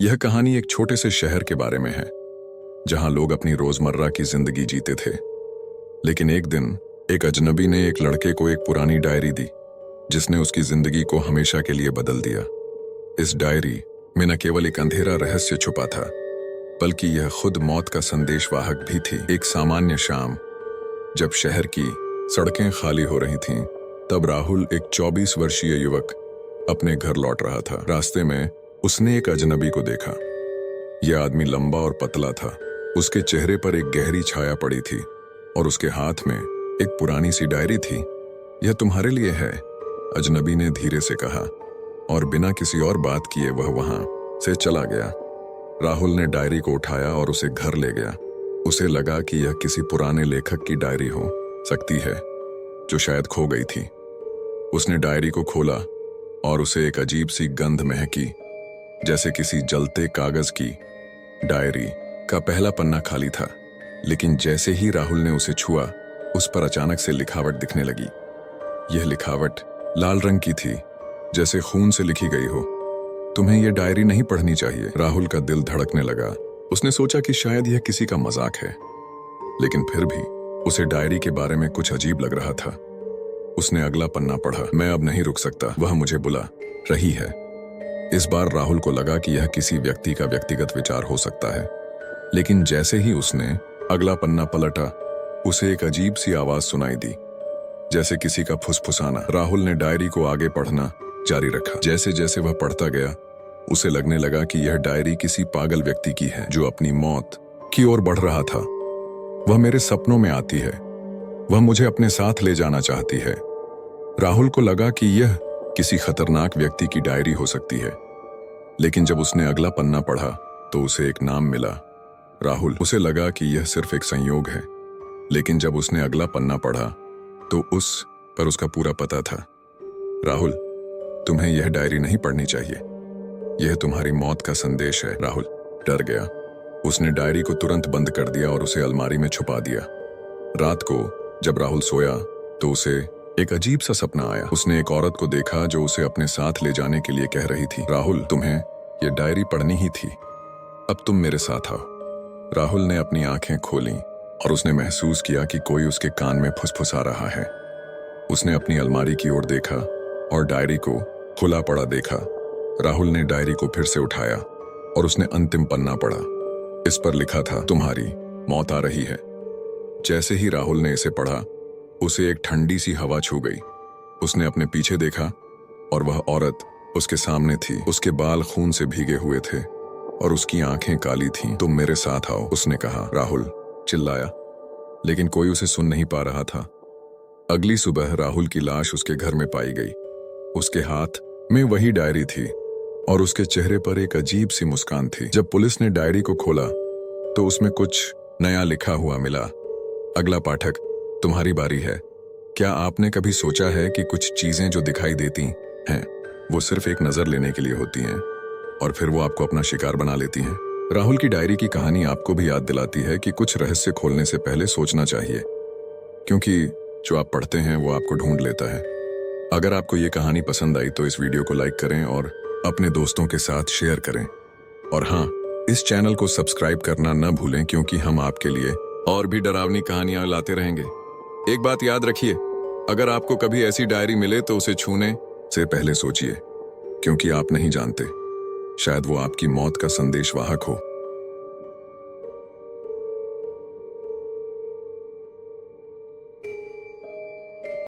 यह कहानी एक छोटे से शहर के बारे में है, जहां लोग अपनी रोजमर्रा की जिंदगी जीते थे। लेकिन एक दिन एक अजनबी ने एक लड़के को एक पुरानी डायरी दी, जिसने उसकी जिंदगी को हमेशा के लिए बदल दिया। इस डायरी में न केवल एक अंधेरा रहस्य छुपा था, बल्कि यह खुद मौत का संदेशवाहक भी थी। एक सामान्य शाम, जब शहर की सड़कें खाली हो रही थीं, तब राहुल, एक 24 वर्षीय युवक, अपने घर लौट रहा था। रास्ते में उसने एक अजनबी को देखा। यह आदमी लंबा और पतला था। उसके चेहरे पर एक गहरी छाया पड़ी थी और उसके हाथ में एक पुरानी सी डायरी थी। यह तुम्हारे लिए है, अजनबी ने धीरे से कहा, और बिना किसी और बात किए वह वहां से चला गया। राहुल ने डायरी को उठाया और उसे घर ले गया। उसे लगा कि यह किसी पुराने लेखक की डायरी हो सकती है, जो शायद खो गई थी। उसने डायरी को खोला और उसे एक अजीब सी गंध महकी, जैसे किसी जलते कागज की। डायरी का पहला पन्ना खाली था, लेकिन जैसे ही राहुल ने उसे छुआ, उस पर अचानक से लिखावट दिखने लगी। यह लिखावट लाल रंग की थी, जैसे खून से लिखी गई हो। तुम्हें यह डायरी नहीं पढ़नी चाहिए। राहुल का दिल धड़कने लगा। उसने सोचा कि शायद यह किसी का मजाक है, लेकिन फिर भी उसे डायरी के बारे में कुछ अजीब लग रहा था। उसने अगला पन्ना पढ़ा। मैं अब नहीं रुक सकता, वह मुझे बुला रही है। इस बार राहुल को लगा कि यह किसी व्यक्ति का व्यक्तिगत विचार हो सकता है, लेकिन जैसे ही उसने अगला पन्ना पलटा, उसे एक अजीब सी आवाज सुनाई दी, जैसे किसी का फुसफुसाना। राहुल ने डायरी को आगे पढ़ना जारी रखा। जैसे जैसे वह पढ़ता गया, उसे लगने लगा कि यह डायरी किसी पागल व्यक्ति की है, जो अपनी मौत की ओर बढ़ रहा था। वह मेरे सपनों में आती है, वह मुझे अपने साथ ले जाना चाहती है। राहुल को लगा कि यह किसी खतरनाक व्यक्ति की डायरी हो सकती है, लेकिन जब उसने अगला पन्ना पढ़ा तो उसे एक नाम मिला, राहुल। उसे लगा कि यह सिर्फ एक संयोग है, लेकिन जब उसने अगला पन्ना पढ़ा तो उस पर उसका पूरा पता था। राहुल, तुम्हें यह डायरी नहीं पढ़नी चाहिए, यह तुम्हारी मौत का संदेश है। राहुल डर गया। उसने डायरी को तुरंत बंद कर दिया और उसे अलमारी में छुपा दिया। रात को जब राहुल सोया तो उसे एक अजीब सा सपना आया। उसने एक औरत को देखा जो उसे अपने साथ ले जाने के लिए कह रही थी। राहुल, तुम्हें यह डायरी पढ़नी ही थी, अब तुम मेरे साथ आओ। राहुल ने अपनी आंखें खोलीं और उसने महसूस किया कि कोई उसके कान में फुसफुसा रहा है। उसने अपनी अलमारी की ओर देखा और डायरी को खुला पड़ा देखा। राहुल ने डायरी को फिर से उठाया और उसने अंतिम पन्ना पढ़ा। इस पर लिखा था, तुम्हारी मौत आ रही है। जैसे ही राहुल ने इसे पढ़ा, उसे एक ठंडी सी हवा छू गई। उसने अपने पीछे देखा और वह औरत उसके सामने थी। उसके बाल खून से भीगे हुए थे और उसकी आंखें काली थीं। तुम मेरे साथ आओ, उसने कहा। राहुल चिल्लाया, लेकिन कोई उसे सुन नहीं पा रहा था। अगली सुबह राहुल की लाश उसके घर में पाई गई। उसके हाथ में वही डायरी थी और उसके चेहरे पर एक अजीब सी मुस्कान थी। जब पुलिस ने डायरी को खोला तो उसमें कुछ नया लिखा हुआ मिला। अगला पाठक, तुम्हारी बारी है। क्या आपने कभी सोचा है कि कुछ चीजें जो दिखाई देती हैं, वो सिर्फ एक नजर लेने के लिए होती हैं और फिर वो आपको अपना शिकार बना लेती हैं? राहुल की डायरी की कहानी आपको भी याद दिलाती है कि कुछ रहस्य खोलने से पहले सोचना चाहिए, क्योंकि जो आप पढ़ते हैं वो आपको ढूंढ लेता है। अगर आपको ये कहानी पसंद आई तो इस वीडियो को लाइक करें और अपने दोस्तों के साथ शेयर करें। और हाँ, इस चैनल को सब्सक्राइब करना न भूलें, क्योंकि हम आपके लिए और भी डरावनी कहानियां लाते रहेंगे। एक बात याद रखिए, अगर आपको कभी ऐसी डायरी मिले तो उसे छूने से पहले सोचिए, क्योंकि आप नहीं जानते, शायद वो आपकी मौत का संदेशवाहक हो।